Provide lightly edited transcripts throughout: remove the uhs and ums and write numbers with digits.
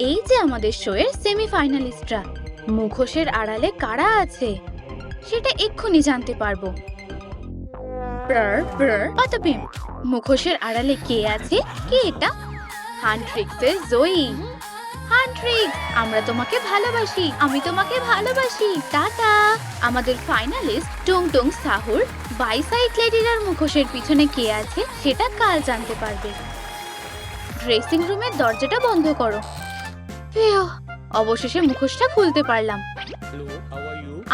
এই যে আমাদের শোয়ের সেমিফাইনালিস্টরা। মুখোশের আড়ালে কারা আছে সেটা এক্ষুনি জানতে পারবো। অতপিম, মুখোশের আড়ালে কে আছে? কে এটা? হান্ট্রিক্সের জয়ী। হান্ট্রিক্স, আমরা তোমাকে ভালোবাসি, আমি তোমাকে ভালোবাসি, টাটা। আমাদের ফাইনালিস্ট টুংটুং সাহুর বাইসাইক্লেডিরার মুখোশের পিছনে কে আছে সেটা কাল জানতে পারবে। ড্রেসিং রুমের দরজাটা বন্ধ করো। অবশেষে মুখোশটা খুলতে পারলাম।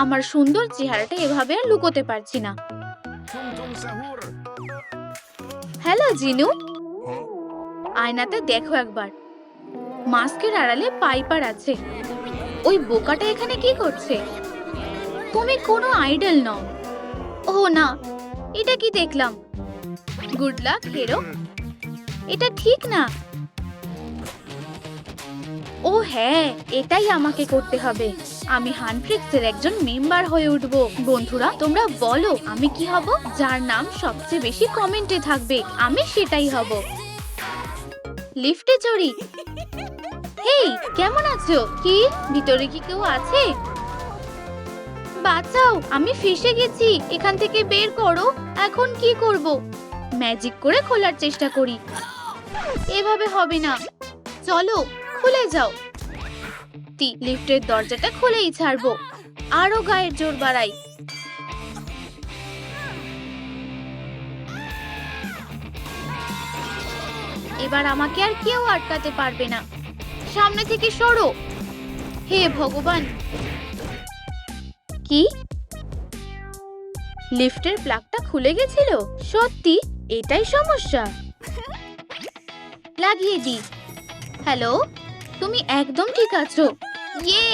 আমার সুন্দর চেহারাটা এভাবে আর লুকোতে পারছি না। হ্যালো জিনু, আয়নাতে দেখো একবার। মাস্কের আড়ালে পাইপার আছে। ওই বোকাটা এখানে কি করছে? তুমি কোনো আইডল নও। ও না, এটা কি দেখলাম? Good luck hero. এটা ঠিক না। ও হ্যাঁ, এটাই আমাকে করতে হবে। আমি হান্ট্রিক্সের একজন মেম্বার হয়ে উঠব। বন্ধুরা, তোমরা বলো আমি কি হব? যার নাম সবচেয়ে বেশি কমেন্টে থাকবে আমি সেটাই হব। লিফটে চড়ি। হেই, কেমন আছো? কি ভিতরে কি কেউ আছে? বাঁচাও, আমি ফেঁসে গেছি, এখান থেকে বের করো। এখন কি করব? ম্যাজিক করে খোলার চেষ্টা করি। এভাবে হবে না, চলো খুলে যাও। লিফটের দরজাটা খুলেই ছাড়বো। আরো গায়ের জোর বাড়াই। এবার আমাকে আর কেউ আটকাতে পারবে না। সামনে থেকে সরো। হে ভগবান! কি? লিফটের প্লাগটা খুলে গেছিল? সত্যি এটাই সমস্যা। লাগিয়ে দি। হ্যালো, তুমি একদম ঠিক আছো। ইয়ে,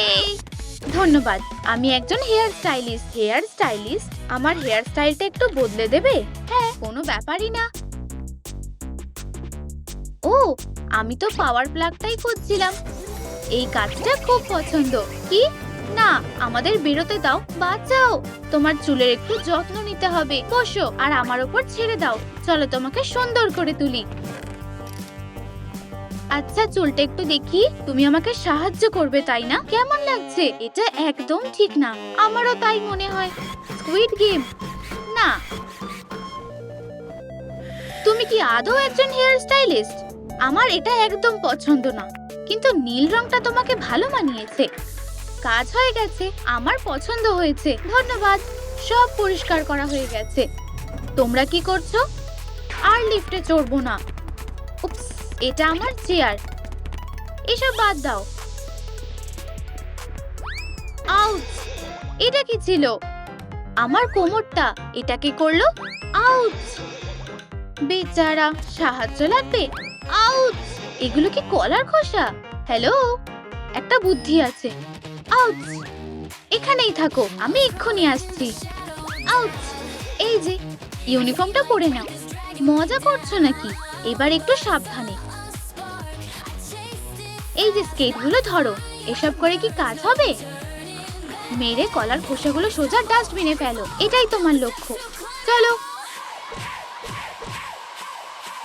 ধন্যবাদ। আমি একজন হেয়ার স্টাইলিস্ট। Hair stylist? আমার হেয়ার স্টাইলটা একটু বদলে দেবে? হ্যাঁ, কোনো ব্যাপারই না। ও, আমি তো পাওয়ার প্লাগটাই খুঁজছিলাম। এই কাজটা খুব পছন্দ। কি না, আমাদের বেরোতে দাও। বাঁচাও, তোমার চুলের একটু যত্ন নিতে হবে। বসো আর আমার উপর ছেড়ে দাও। চলো তোমাকে সুন্দর করে তুলি। আচ্ছা, চুলটা একটু দেখি। তুমি আমাকে সাহায্য করবে তাই না? কেমন লাগছে? এটা একদম ঠিক না। আমারও তাই মনে হয়। স্কুইড গেম না। তুমি কি আদৌ একজন হেয়ার স্টাইলিস্ট? আমার এটা একদম পছন্দ না, কিন্তু নীল রংটা তোমাকে ভালো মানিয়েছে। কাজ হয়ে গেছে, আমার পছন্দ হয়েছে। ধন্যবাদ। সব পরিষ্কার করা হয়ে গেছে। তোমরা কি করছো? আর লিফটে চড়বো না। উপস, এটা আমার চেয়ার। এসব বাদ দাও। আউচ! এটা কি ছিল? আমার কোমরটা। এটা কি করলো? আউচ! বেচারা, সাহায্য লাগবে। আউচ! এগুলো কি কলার খোসা? হ্যালো, একটা বুদ্ধি আছে। আউচ! এখানেই থাকো, আমি এক্ষুনি আসছি। আউচ! এই যে ইউনিফর্মটা পরে নাও। মজা করছো নাকি? এবার একটু সাবধানে। এই যে স্কেটগুলো ধরো। এসব করে কি কাজ হবে? মেরে কলার খোসাগুলো সোজা ডাস্টবিনে ফেলো। এটাই তোমার লক্ষ্য। চলো।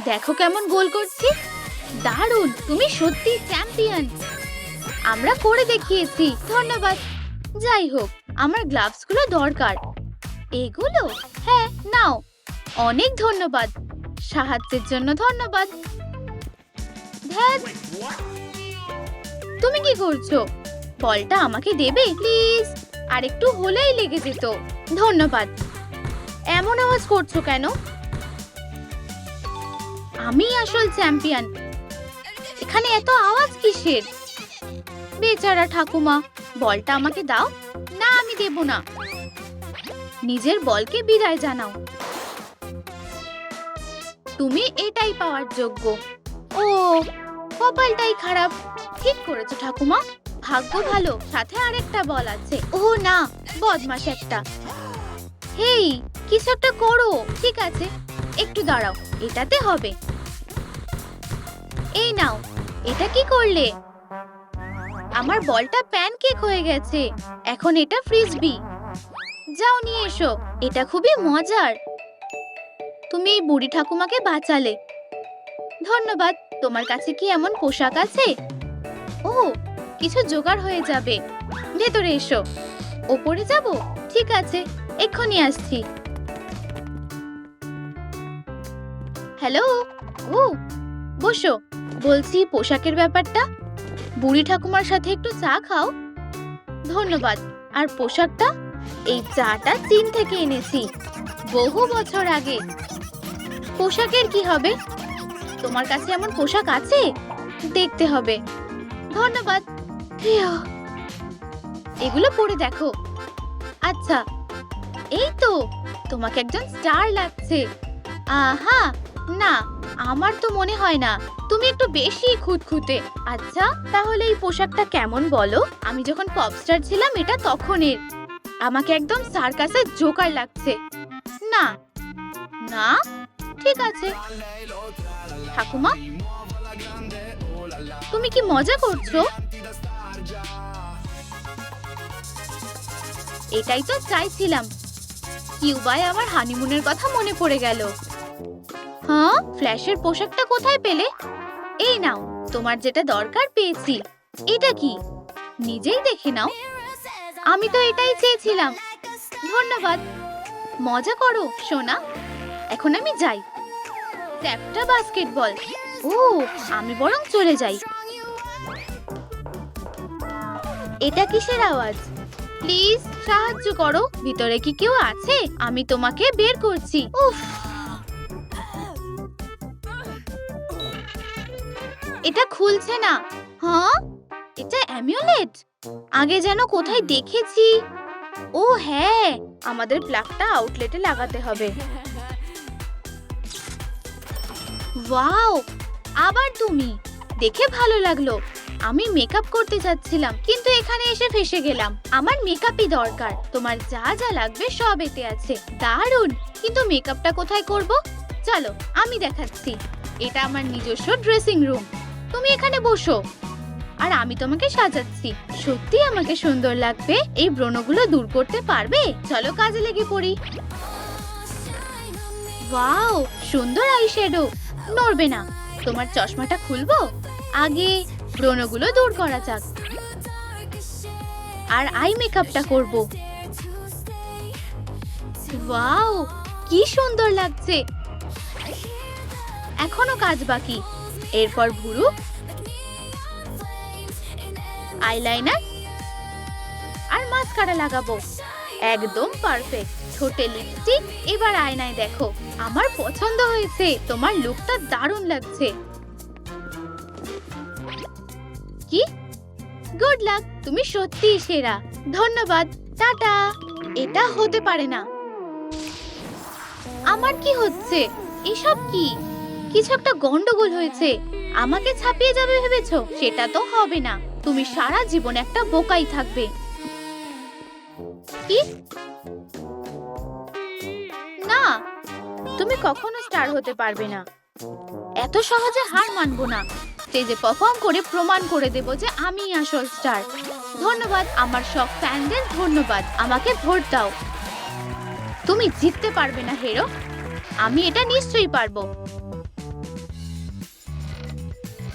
দেখো কেমন গোল করছি। দারুণ, তুমি সত্যি চ্যাম্পিয়ন। আমরা করে দেখিয়েছি। ধন্যবাদ। যাই হোক, আমার গ্লাভসগুলো দরকার। এগুলো? হ্যাঁ, নাও। অনেক ধন্যবাদ। সাহায্যের জন্য ধন্যবাদ। ধ্যাৎ, তুমি কি করছো? বলটা আমাকে দেবে প্লিজ? আর একটু হলেই লেগে যেত। ধন্যবাদ। এমন আওয়াজ করছো কেন? আমি আসল চ্যাম্পিয়ন। এখানে এত আওয়াজ কিসের? বেচারা ঠাকুমা, বলটা আমাকে দাও। না, আমি দেব না। নিজের বলকে বিদায় জানাও। তুমি এটাই পাওয়ার যোগ্য। ও, কপালটাই খারাপ। ঠিক করেছো ঠাকুমা, ভাগ্য ভালো, সাথে আরেকটা বল আছে। ও না, বদমাশ একটা। হেই, কিছু একটা করো। ঠিক আছে, একটু দাঁড়াও, এটাতে হবে। এই নাও। এটা কি করলে? আমার বলটা প্যানকেক হয়ে গেছে। এখন এটা ফ্রিসবি। যাও নিয়ে এসো। এটা খুবই মজার। তুমি এই বুড়ি ঠাকুমাকে বাঁচালে। ধন্যবাদ। তোমার কাছে কি এমন পোশাক আছে? ও ও, কিছু জোগাড় হয়ে যাবে। ভেতরে এসো। ওপরে যাব? ঠিক আছে, এক্ষুনি আসছি। হ্যালো। ও, বসো। বলছি, পোশাকের ব্যাপারটা? বুড়ি ঠাকুমার সাথে একটু চা খাও। ধন্যবাদ। আর পোশাকটা? এই চাটা চীন থেকে এনেছি, বহু বছর আগে। পোশাকের কি হবে? তোমার কাছে এমন পোশাক আছে? দেখতে হবে। ধন্যবাদ। এগুলো পরে দেখো। আচ্ছা, এই তো, তোমাকে একজন স্টার লাগছে। আহা, না, আমার তো মনে হয় না। তুমি একটু বেশি খুঁতখুঁতে। আচ্ছা, তাহলে এই পোশাকটা কেমন বলো? আমি যখন পপস্টার ছিলাম এটা তখনের। আমাকে একদম সার্কাসের জোকার লাগছে। না না, ঠিক আছে। ঠাকুমা, তুমি কি মজা করছো? এটাই তো চাইছিলাম। কিউবায় আমার হানিমুনের কথা মনে পড়ে গেল। হ্যাঁ, ফ্ল্যাশের পোশাকটা কোথায় পেলে? এই নাও, তোমার যেটা দরকার পেয়েছি। এটা কি? নিজেই দেখে নাও। আমি তো এটাই চেয়েছিলাম। ধন্যবাদ। মজা করো সোনা। এখন আমি যাই। একটা বাস্কেটবল। ও, আমি বরং চলে যাই। এটা কিসের আওয়াজ? প্লিজ সাহায্য করো। ভিতরে কি কেউ আছে? আমি তোমাকে বের করছি। উফ, এটা খুলছে না। হ্যাঁ, এটা অ্যামিউলেট। আগে যেন কোথায় দেখেছি। ও হ্যাঁ, আমাদের প্লাগটা আউটলেটে লাগাতে হবে। ওয়াও, আবার তুমি। দেখে ভালো লাগলো। আমি মেকআপ করতে যাচ্ছিলাম, কিন্তু এখানে এসে ফেসে গেলাম। আমার মেকআপই দরকার। তোমার যা যা লাগবে সব এতে আছে। দারুণ, কিন্তু মেকআপটা কোথায় করব? চলো, আমি দেখাচ্ছি। এটা আমার নিজস্ব ড্রেসিং রুম। তুমি এখানে বসো, আর আমি তোমাকে সাজাচ্ছি। সত্যি আমাকে সুন্দর লাগবে। এই ব্রণগুলো দূর করতে পারবে? চলো কাজে লেগে পড়ি। ওয়াও, সুন্দর আইশ্যাডো। নড়বে না। তোমার চশমাটা খুলবো। আগে ব্রণগুলো দূর করা যাক, আর আই মেকআপটা করব। ওয়াও, কি সুন্দর লাগছে। এখনো কাজ বাকি। এরপর ভুরু, আইলাইনার আর মাস্কারা লাগাবো। একদম পারফেক্ট। ঠোঁটে লিপস্টিক। এবার আয়নায় দেখো। আমার পছন্দ হয়েছে। তোমার লুকটা দারুণ লাগছে। কি? গুড লাক, তুমি সত্যিই সেরা। ধন্যবাদ। টাটা। এটা হতে পারে না। আমার কি হচ্ছে? এসব কি? কিছু একটা গন্ডগোল হয়েছে। আমাকে ছাপিয়ে যাবে ভেবেছো? সেটা তো হবে না। তুমি সারা জীবন একটা বোকাই থাকবে। কি? না, তুমি কখনো স্টার হতে পারবে না। এত সহজে হার মানবো না। স্টেজে পারফর্ম করে প্রমাণ করে দেব যে আমি আসল স্টার। ধন্যবাদ আমার সব ফ্যানদের। ধন্যবাদ। আমাকে ভোট দাও। তুমি জিততে পারবে না হিরো। আমি এটা নিশ্চয়ই পারবো।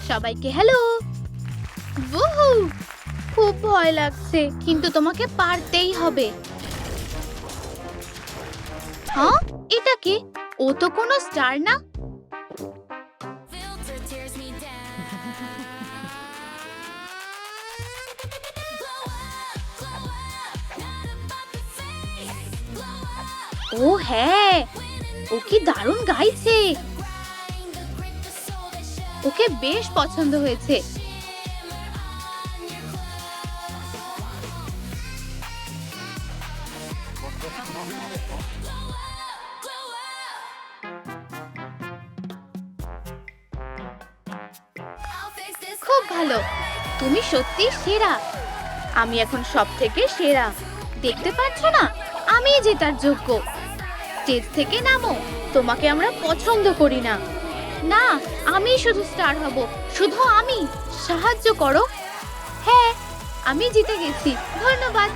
সবাইকে হ্যালো। উহু, খুব ভয় লাগছে, কিন্তু তোমাকে পারতেই হবে। হ্যাঁ, এটা কে? ও তো কোনো স্টার না। ও হ্যাঁ, ও কি দারুণ গাইছে। ওকে বেশ পছন্দ হয়েছে। খুব ভালো। তুমি সত্যি সেরা। আমি এখন সব থেকে সেরা। দেখতে পাচ্ছ না? আমি জেতার যোগ্য। স্টেজ থেকে নামো। তোমাকে আমরা পছন্দ করি না। না, আমি শুধু স্টার হব। শুধু আমি। সাহায্য করো। হ্যাঁ, আমি জিতে গেছি। ধন্যবাদ।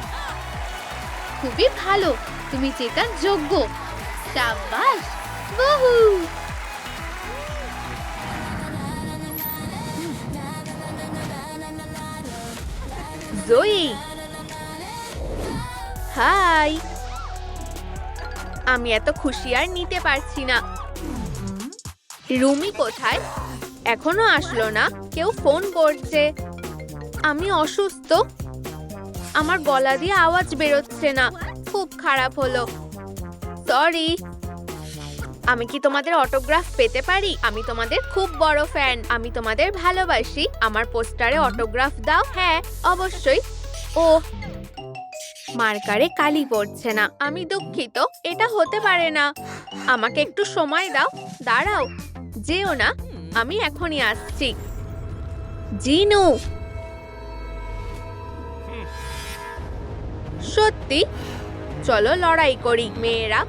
খুবই ভালো। তুমি জেতার যোগ্য। শাবাশ। ওহু। জয়ী। হাই, আমি এত খুশি আর নিতে পারছি না। রুমি কোথায়? এখনো আসলো না। কেউ ফোন করছে। আমি অসুস্থ, আমার গলা দিয়ে আওয়াজ বেরোচ্ছে না। খুব খারাপ হলো, সরি। আমি কি তোমাদের অটোগ্রাফ পেতে পারি? আমি তোমাদের খুব বড় ফ্যান, আমি তোমাদের ভালোবাসি। আমার পোস্টারে অটোগ্রাফ দাও। হ্যাঁ, অবশ্যই। ও, মার্কারে কালি পড়ছে না। আমি দুঃখিত, এটা হতে পারে না। আমাকে একটু সময় দাও। দাঁড়াও, যেও না, আমি এখনই আসছি। জিনু, সত্যি? চলো লড়াই করি মেয়েরা।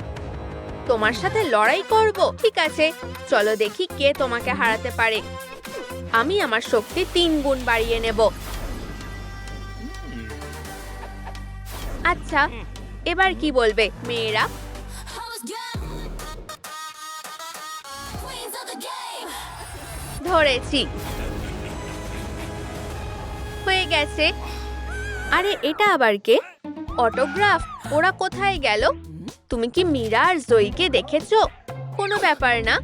তোমার সাথে লড়াই করব? ঠিক আছে, চলো দেখি কে তোমাকে হারাতে পারে। আমি আমার শক্তি 3 গুণ বাড়িয়ে নেব। আচ্ছা, এবার কি বলবে মেয়েরা? ধরেছি, হয়ে গেছে। আরে এটা আবার কে? অটোগ্রাফ? ওরা কোথায় গেল? তুমি কি মীরা আর জয়ীকে দেখেছো? কোনো ব্যাপার না।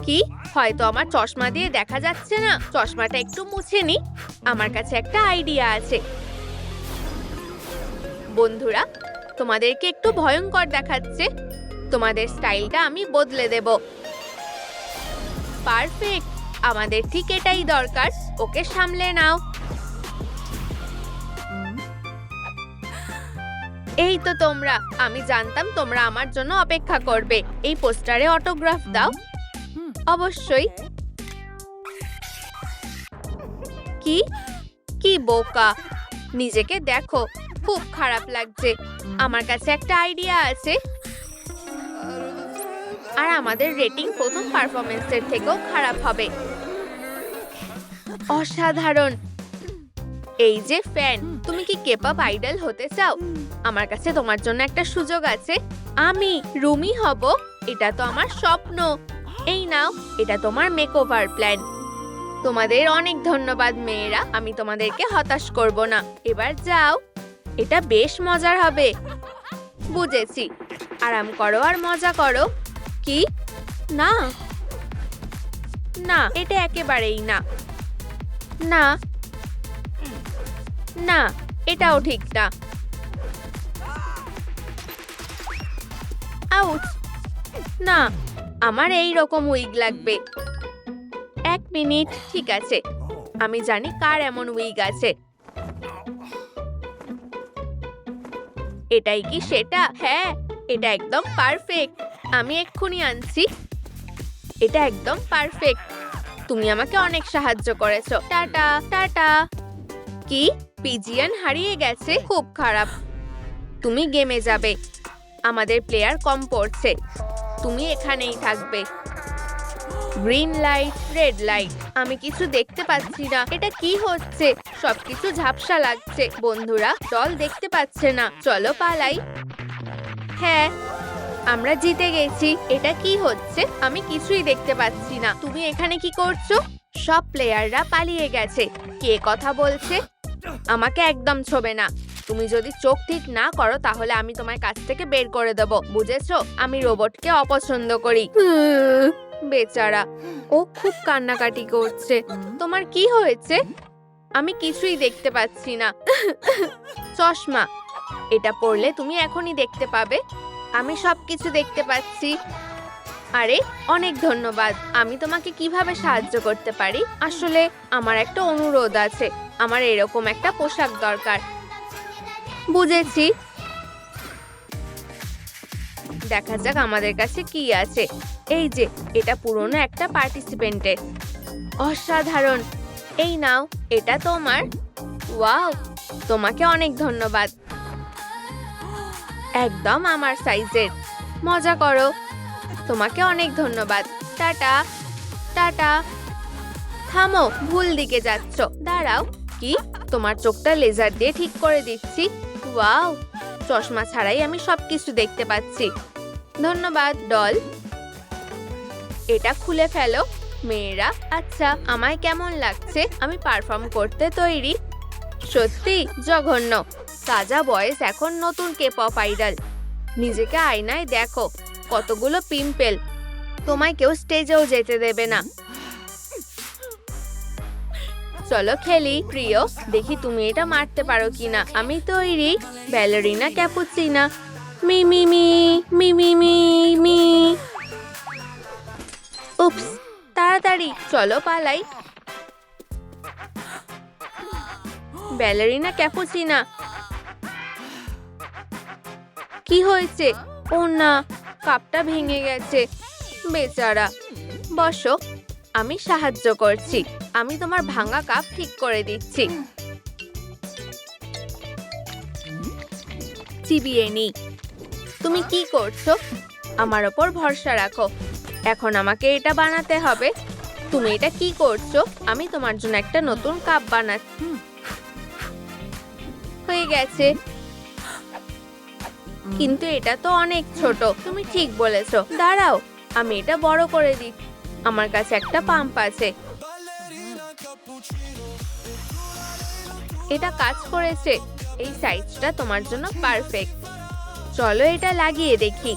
কি, হয়তো আমার চশমা দিয়ে দেখা যাচ্ছে না। চশমাটা একটু মুছে নি। আমার কাছে একটা আইডিয়া আছে। বন্ধুরা, তোমাদেরকে একটু ভয়ঙ্কর দেখাচ্ছে। তোমাদের স্টাইলটা আমি বদলে দেব। পারফেক্ট, আমাদের ঠিক এটাই দরকার। ওকে সামলে নাও। এই তো তোমরা। আমি জানতাম তোমরা আমার জন্য অপেক্ষা করবে। এই পোস্টারে অটোগ্রাফ দাও। অবশ্যই। কি কি বোকা, নিজেকে দেখো। খুব খারাপ লাগছে। আমার কাছে একটা আইডিয়া আছে। আর আমাদের রেটিং প্রথম পারফরমেন্সের থেকেও খারাপ হবে। অসাধারণ। এই যে ফ্যান, তুমি কি কেপঅপ আইডল হতে চাও? আমার কাছে তোমার জন্য একটা সুযোগ আছে। আমি রুমি হব। এটা তো আমার স্বপ্ন। এই নাও, এটা তোমার মেকওভার প্ল্যান। তোমাদের অনেক ধন্যবাদ মেয়েরা। আমি তোমাদেরকে হতাশ করব না। এবার যাও, এটা বেশ মজার হবে। বুঝেছি, আরাম করো আর মজা করো। কি না, না, এটা একেবারেই না। না না, এটাও ঠিক না। আউচ! না, আমার এই রকম উইগ লাগবে। 1 মিনিট, ঠিক আছে। আমি জানি কার এমন উইগ আছে। এটাই কি সেটা? হ্যাঁ, এটা একদম পারফেক্ট। আমি এক্ষুনি আনছি। এটা একদম পারফেক্ট। তুমি আমাকে অনেক সাহায্য করেছো। Tata tata. কি, পিজিয়ান হারিয়ে গেছে? খুব খারাপ। তুমি গেমে যাবে। আমাদের প্লেয়ার কম পড়ছে। তুমি এখানেই থাকবে। Green light, red light. আমি কিছু দেখতে পাচ্ছি না। এটা কি হচ্ছে? সবকিছু ঝাপসা লাগছে। বন্ধুরা, দল দেখতে পাচ্ছে না। চলো পালাই। হ্যাঁ, আমরা জিতে গেছি। এটা কি হচ্ছে? আমি কিছুই দেখতে পাচ্ছি না। তুমি এখানে কি করছো? সব প্লেয়াররা পালিয়ে গেছে। কে কথা বলছে? আমাকে একদম ছোবে না। তুমি যদি চোখ ঠিক না করো তাহলে আমি তোমার কাছ থেকে বের করে দেব। বুঝেছো? আমি রোবটকে অপছন্দ করি। বেচারা, ও খুব কান্নাকাটি করছে। তোমার কি হয়েছে? আমি কিছুই দেখতে পাচ্ছি না। চশমা, এটা পরলে তুমি এখনই দেখতে পাবে। আমি সবকিছু দেখতে পাচ্ছি। আরে অনেক ধন্যবাদ। আমি তোমাকে কিভাবে সাহায্য করতে পারি? আসলে আমার একটা অনুরোধ আছে। আমার এরকম একটা পোশাক দরকার। বুঝেছি। দেখা যাক আমাদের কাছে কি আছে। এই যে, এটা পুরনো একটা পার্টিসিপেন্টের। অসাধারণ। এই নাও, এটা তোমার। ওয়াও, তোমাকে অনেক ধন্যবাদ। একদম আমার সাইজের। মজা করো। তোমাকে অনেক ধন্যবাদ। Tata tata. থামো, ভুল দিকে যাচ্ছ। দাঁড়াও। কি, তোমার চোখটা লেজার দিয়ে ঠিক করে দিচ্ছি। ওয়াও, চশমা ছাড়াই আমি সবকিছু দেখতে পাচ্ছি। ধন্যবাদ ডল। এটা খুলে ফেলো মেয়েরা। আচ্ছা, আমায় কেমন লাগছে? আমি পারফর্ম করতে তৈরি। সত্যি জঘন্য। সাজা বয়েস এখন নতুন কে-পপ আইডল। নিজেকে আয়নায় দেখো, কতগুলো পিম্পল। তোমায় কেউ স্টেজেও যেতে দেবে না। চলো খেলি প্রিয়, দেখি তুমি এটা মারতে পারো কিনা। আমি তৈরি। Ballerina Cappuccina. মি মি মি মি মি মি মি। উপস, তাড়াতাড়ি চলো পালাই। Ballerina Cappuccina. কি হয়েছে? ও না, কাপটা ভেঙে গেছে। বেচারা। বসো, আমি সাহায্য করছি। আমি তোমার ভাঙা কাপ ঠিক করে দিচ্ছি। চিবিয়ে নি। তুমি কি করছো? আমার ওপর ভরসা রাখো। এখন আমাকে এটা বানাতে হবে। তুমি এটা কি করছো? আমি তোমার জন্য একটা নতুন কাপ বানাচ্ছি। হয়ে গেছে, কিন্তু এটা তো অনেক ছোট। তুমি ঠিক বলেছো, দাঁড়াও, আমি এটা বড় করে দিচ্ছি। আমার কাছে একটা পাম্প আছে। এটা কাজ করেছে। এই সাইজটা তোমার জন্য পারফেক্ট। চলো এটা লাগিয়ে দেখি।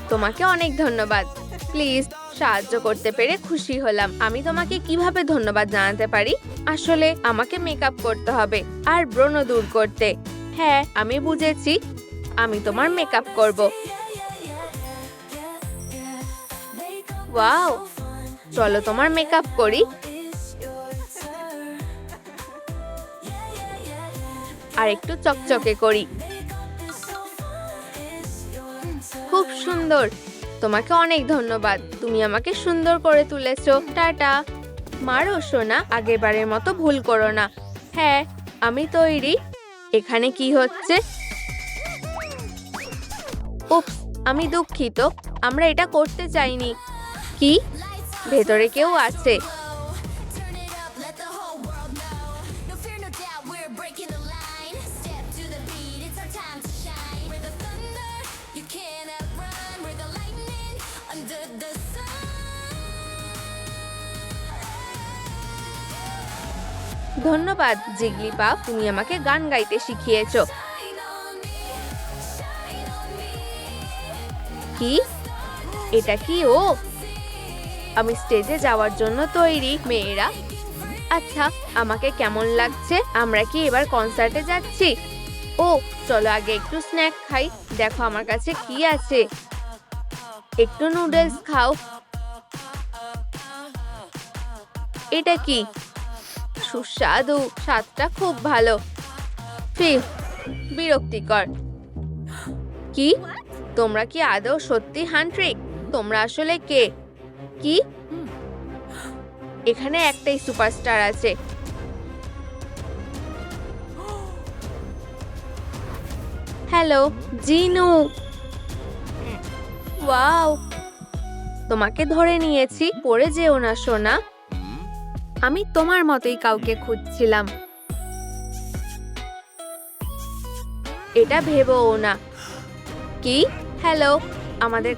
তোমাকে অনেক ধন্যবাদ। প্লিজ, সাহায্য করতে পেরে খুশি হলাম। আমি তোমাকে কিভাবে ধন্যবাদ জানাতে পারি? আসলে আমাকে মেকআপ করতে হবে আর ব্রণ দূর করতে। হ্যাঁ, আমি বুঝেছি। আমি তোমার মেকআপ করব। ওয়াও, চলো তোমার মেকআপ করি। আর একটু চকচকে করি। খুব সুন্দর। তোমাকে অনেক ধন্যবাদ। তুমি আমাকে সুন্দর করে তুলেছো। টাটা। মারো সোনা, আগেরবারের মতো ভুল করো না। হ্যাঁ, আমি তৈরি। এখানে কি হচ্ছে? উপস, আমি দুঃখিত। আমরা এটা করতে চাইনি। কি? ভেতরে কেউ আছে? ধন্যবাদ জিগলিপা, তুমি আমাকে গান গাইতে শিখিয়েছো। কি? এটা কি ও? আমি স্টেজে যাওয়ার জন্য তৈরি মেয়েরা। আচ্ছা, আমাকে কেমন লাগছে? আমরা কি এবার কনসার্টে যাচ্ছি? ও, চলো আগে একটু স্ন্যাক খাই। দেখো আমার কাছে কি আছে। একটু নুডলস খাও। এটা কি? সুস্বাদু, স্বাদটা খুব ভালো। ফিউ, বিরক্তিকর। কি? তোমরা কি আদৌ সত্যি হান্ট্রিক? তোমরা আসলে কে? কি? এখানে একটাই সুপারস্টার আছে। হ্যালো জিনু। ওয়াও, তোমাকে ধরে নিয়েছি। পড়ে যেও না সোনা। আমি তোমার মতোই কাউকে খুঁজছিলাম। এটা ভেবোও না। কি? হ্যালো, আমাদের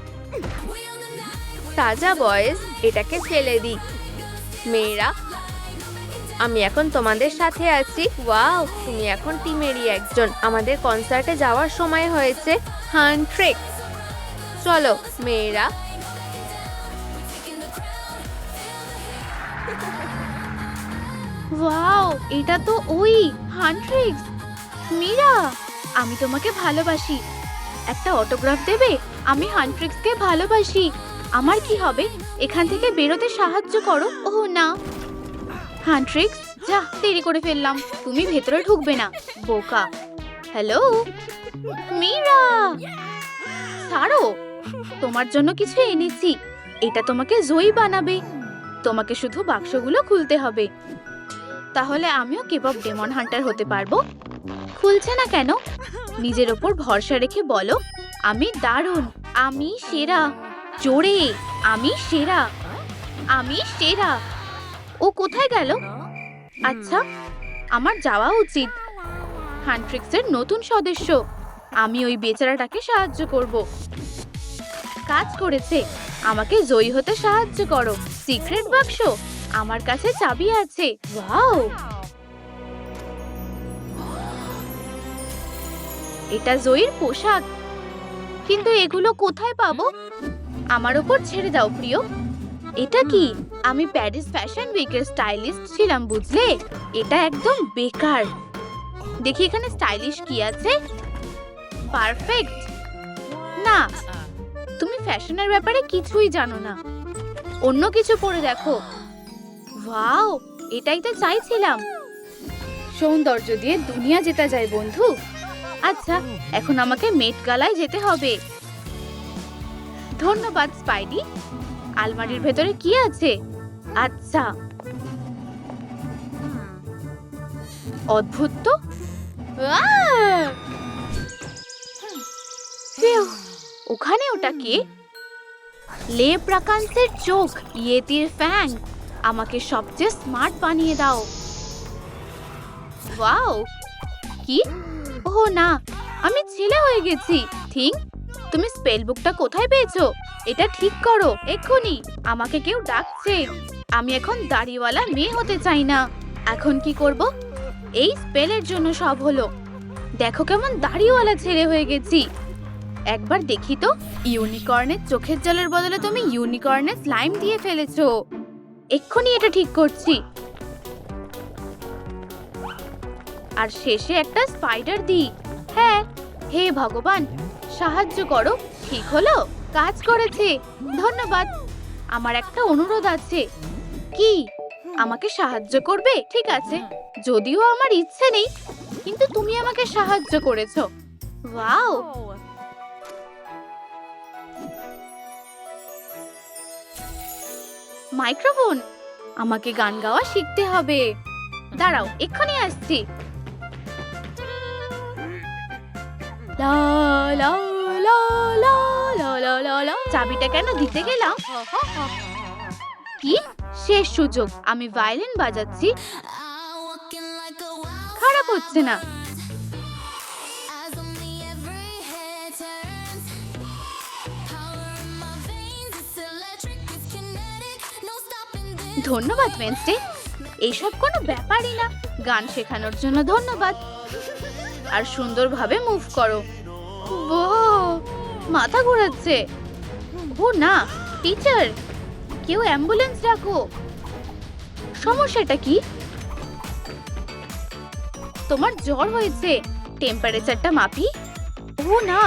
তাজা বয়েস। এটাকে ফেলে দিই। মেয়েরা, আমি এখন তোমাদের সাথে আছি। ওয়াও, তুমি এখন টিমেরই একজন। আমাদের কনসার্টে যাওয়ার সময় হয়েছে। হান্ট্রিক। চলো মেয়েরা। ওয়াও, এটা তো ওই হান্ট্রিক্স। মীরা, আমি তোমাকে ভালোবাসি। একটা অটোগ্রাফ দেবে? আমি হান্ট্রিক্সকে ভালোবাসি। আমার কি হবে? এখান থেকে বেরোতে সাহায্য করো। ও না, হান্ট্রিক্স, যা, দেরি করে ফেললাম। তুমি ভেতরে ঢুকবে না, বোকা। হ্যালো মীরা, ছাড়ো। তোমার জন্য কিছু এনেছি। এটা তোমাকে জয়ী বানাবে। তোমাকে শুধু বাক্সগুলো খুলতে হবে, তাহলে আমিও কেপপ ডেমন হান্টার হতে পারবো। খুলছে না কেন? নিজের ওপর ভরসা রেখে বলো, আমি দারুণ, আমি সেরা। জোরে, আমি সেরা, আমি সেরা। ও কোথায় গেল? আচ্ছা, আমার যাওয়া উচিত। হান্ট্রিক্সের নতুন সদস্য। আমি ওই বেচারাটাকে সাহায্য করব। কাজ করেছে। আমাকে জয়ী হতে সাহায্য করো। সিক্রেট বাক্স, আমার কাছে চাবি আছে। ওয়াও, এটা জয়ীর পোশাক, কিন্তু এগুলো কোথায় পাবো? আমার উপর ছেড়ে দাও প্রিয়। এটা কি? আমি প্যারিস ফ্যাশন উইকের স্টাইলিস্ট ছিলাম, বুঝলে? এটা একদম বেকার। দেখি এখানে স্টাইলিশ কি আছে। পারফেক্ট। না, তুমি ফ্যাশনের ব্যাপারে কিছুই জানো না। অন্য কিছু পরে দেখো। ওয়াও, এটাই তো চাইছিলাম। সৌন্দর্য দিয়ে দুনিয়া জেতা যায় বন্ধু। আচ্ছা, এখন আমাকে মেট গালায় যেতে হবে। ধন্যবাদ স্পাইডি। আলমারির ভেতরে কি আছে? আচ্ছা, অদ্ভুত তো। আহ! ফিউ, ওখানে ওটা কে? লেপ্রাকান্সের চোখ, ইয়েতির ফ্যাং। আমাকে সবচেয়ে স্মার্ট বানিয়ে দাও। ওয়াও, কি? ওহ না, আমি ছেলে হয়ে গেছি। থিং, তুমি স্পেল বুকটা কোথায় পেয়েছো? এটা ঠিক করো এক্ষুনি। আমাকে কেউ ডাকছে। আমি এখন দাড়িওয়ালা মেয়ে হতে চাই না। এখন কি করব? এই স্পেলের জন্য সব হলো। দেখো কেমন দাড়িওয়ালা ছেলে হয়ে গেছি। একবার দেখি তো। ইউনিকর্নের চোখের জলের বদলে তুমি ইউনিকর্নের স্লাইম দিয়ে ফেলেছো। এক্ষুনি এটা ঠিক করছি। আর শেষে একটা স্পাইডার দিই। হ্যাঁ, হে ভগবান, সাহায্য করো। ঠিক হলো, কাজ করেছে। ধন্যবাদ। আমার একটা অনুরোধ আছে। কি? আমাকে সাহায্য করবে? ঠিক আছে, যদিও আমার ইচ্ছে নেই, কিন্তু তুমি আমাকে সাহায্য করেছো। Wow, microphone. আমাকে গান গাওয়া শিখতে হবে। দাঁড়াও, এক্ষুনি আসছি। লা লা লা লা লা লা লা লা। চাবিটা কেন দিতে গেলাম? কি? শেষ সুযোগ। আমি ভায়োলিন বাজাচ্ছি। খারাপ হচ্ছে না। ধন্যবাদ ওয়েনসডে। এইসব কোনো ব্যাপারই না। গান শেখানোর জন্য ধন্যবাদ। আর সুন্দরভাবে মুভ করো। ও, মাথা ঘোরাচ্ছে। ও না, টিচার, কেউ অ্যাম্বুলেন্স ডাকো। সমস্যাটা কি? তোমার জ্বর হয়েছে। টেম্পারেচারটা মাপি। ও না,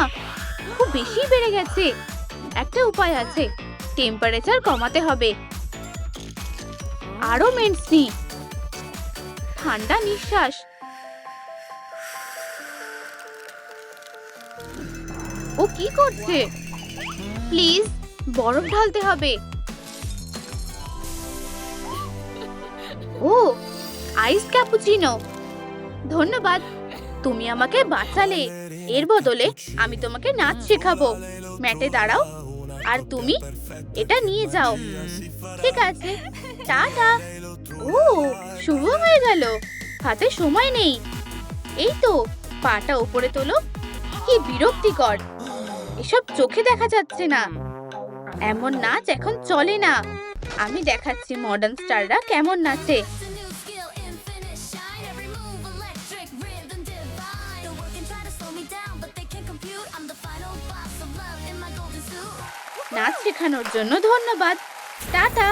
খুব বেশি বেড়ে গেছে। একটা উপায় আছে। টেম্পারেচার কমাতে হবে। আরো মেন্স নি। ঠান্ডা নিঃশ্বাস। ও কি করছে? প্লিজ, বরফ ঢালতে হবে। ও, আইস ক্যাপুচিনো। ধন্যবাদ, তুমি আমাকে বাঁচালে। এর বদলে আমি তোমাকে নাচ শেখাবো। ম্যাটে দাঁড়াও, আর তুমি এটা নিয়ে যাও। ঠিক আছে, টাটা। ও, শুভ হয়ে গেল। হাতে সময় নেই। এই তো, পাটা উপরে তোলো। কি বিরক্তিকর। এসব চোখে দেখা যাচ্ছে না। এমন নাচ এখন চলে না। আমি দেখাচ্ছি মডার্ন স্টাররা কেমন নাচে। নাচ শেখানোর জন্য ধন্যবাদ। টাটা।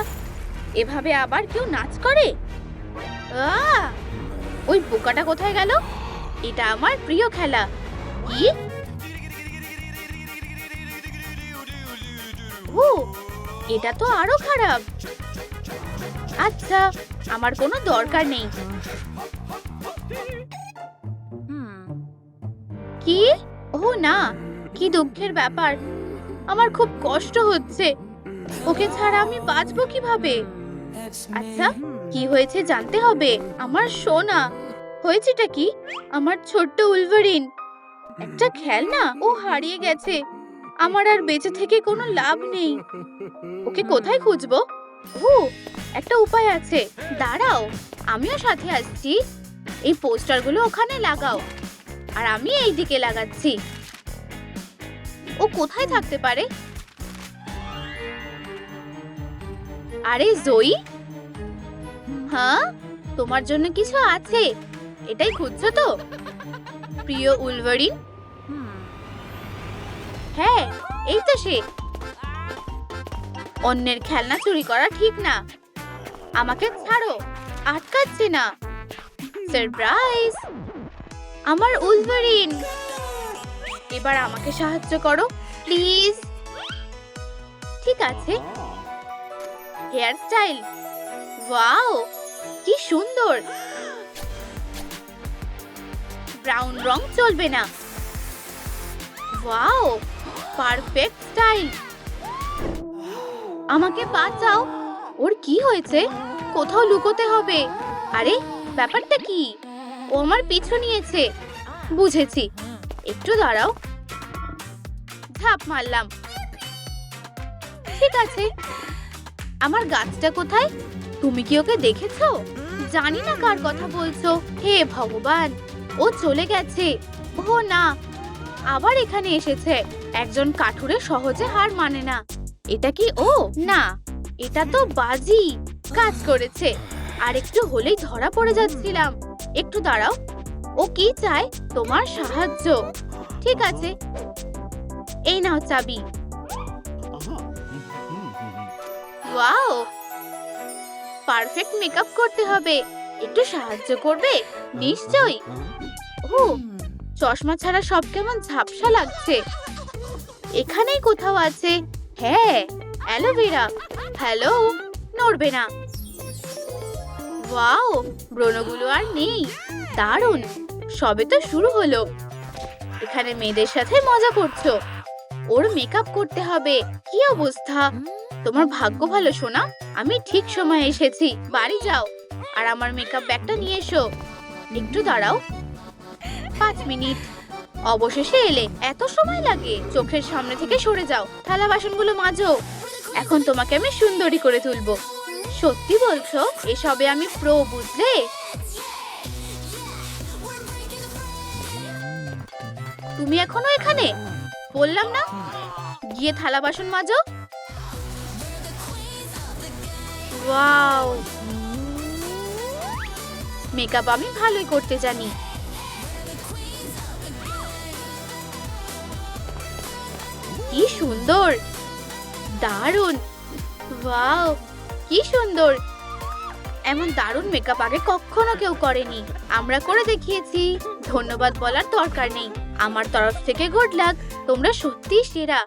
এভাবে আবার কেউ নাচ করে? ওই বোকাটা কোথায় গেল? এটা আমার প্রিয় খেলা। কি? ও, এটা তো আরো খারাপ। আচ্ছা, আমার কোনো দরকার নেই। কি? ও না, কি দুঃখের ব্যাপার। আমার খুব কষ্ট হচ্ছে। ওকে ছাড়া আমি বাঁচবো কিভাবে? আচ্ছা, কি হয়েছে জানতে হবে। আমার সোনা। হয়েছেটা কি? আমার ছোট্ট উলভারিন। একটা খেলনা, ও হারিয়ে গেছে। আমার আর বেঁচে থেকে কোনো লাভ নেই। ওকে কোথায় খুঁজবো? ও, একটা উপায় আছে। দাঁড়াও, আমিও সাথে আসছি। এই পোস্টারগুলো ওখানে লাগাও, আর আমি এই দিকে লাগাচ্ছি। ও কোথায় থাকতে পারে? আরে জয়ী, হ্যাঁ, তোমার জন্য কিছু আছে। এটাই খুঁজছো তো? প্রিয় উলভারিন, হ্যাঁ, এই তো সে। অন্যের খেলনা চুরি করা ঠিক না। আমাকে ছাড়ো, আটকাচ্ছে না। সারপ্রাইজ, আমার উলভারিন। এবার আমাকে সাহায্য করো প্লিজ। ঠিক আছে, হেয়ার স্টাইল, ওয়াও কি সুন্দর। ব্রাউন রং চলবে না। Wow, perfect style. আমাকে বাঁচাও। ওর কি হয়েছে? কোথাও লুকোতে হবে। আরে ব্যাপারটা কি? ও আমার পিছু নিয়েছে। বুঝেছি, একটু দাঁড়াও। ঝাঁপ মারলাম। ঠিক আছে, আমার গাছটা কোথায়? তুমি কি ওকে দেখেছো? জানি না কার কথা বলছো। হে ভগবান, ও চলে গেছে। ও না, আবার এখানে এসেছে। একজন কাঠুরে সহজে হার মানে না। এটা কি ও? না, এটা তো বাজি। কাজ করেছে। আর একটু হলেই ধরা পড়ে যাচ্ছিলাম। একটু দাঁড়াও, ও কি চায়? তোমার সাহায্য। ঠিক আছে, এই নাও চাবি। ওয়াও, পারফেক্ট মেকআপ করতে হবে। একটু সাহায্য করবে? নিশ্চয়ই। ও, চশমা ছাড়া সব কেমন ঝাপসা লাগছে। এখানেই কোথাও আছে। হ্যাঁ, অ্যালোভেরা। হ্যালো, নড়বে না। ওয়াও, ব্রণগুলো আর নেই। দারুণ, সবে তো শুরু হলো। এখানে মেয়েদের সাথে মজা করছো। ওর মেকআপ করতে হবে। কি অবস্থা? তোমার ভাগ্য ভালো সোনা, আমি ঠিক সময়ে এসেছি। বাড়ি যাও আর আমার মেকআপ ব্যাগটা নিয়ে এসো। একটু দাঁড়াও, 5 মিনিট। অবশেষে এলে। এত সময় লাগে? চোখের সামনে থেকে সরে যাও। থালা বাসনগুলো মাজো। এখন তোমাকে আমি সুন্দরী করে তুলবো। সত্যি বলছো? এসবে আমি প্রো, বুঝলে? তুমি এখনো এখানে? বললাম না, গিয়ে থালা বাসন মাজো। ওয়াও, মেকআপ আমি ভালোই করতে জানি। কি সুন্দর, দারুণ। ওয়াও, কি সুন্দর। এমন দারুণ মেকআপ আগে কখনো কেউ করেনি। আমরা করে দেখিয়েছি। ধন্যবাদ বলার দরকার নেই। আমার তরফ থেকে গুড লাক। তোমরা সত্যিই সেরা।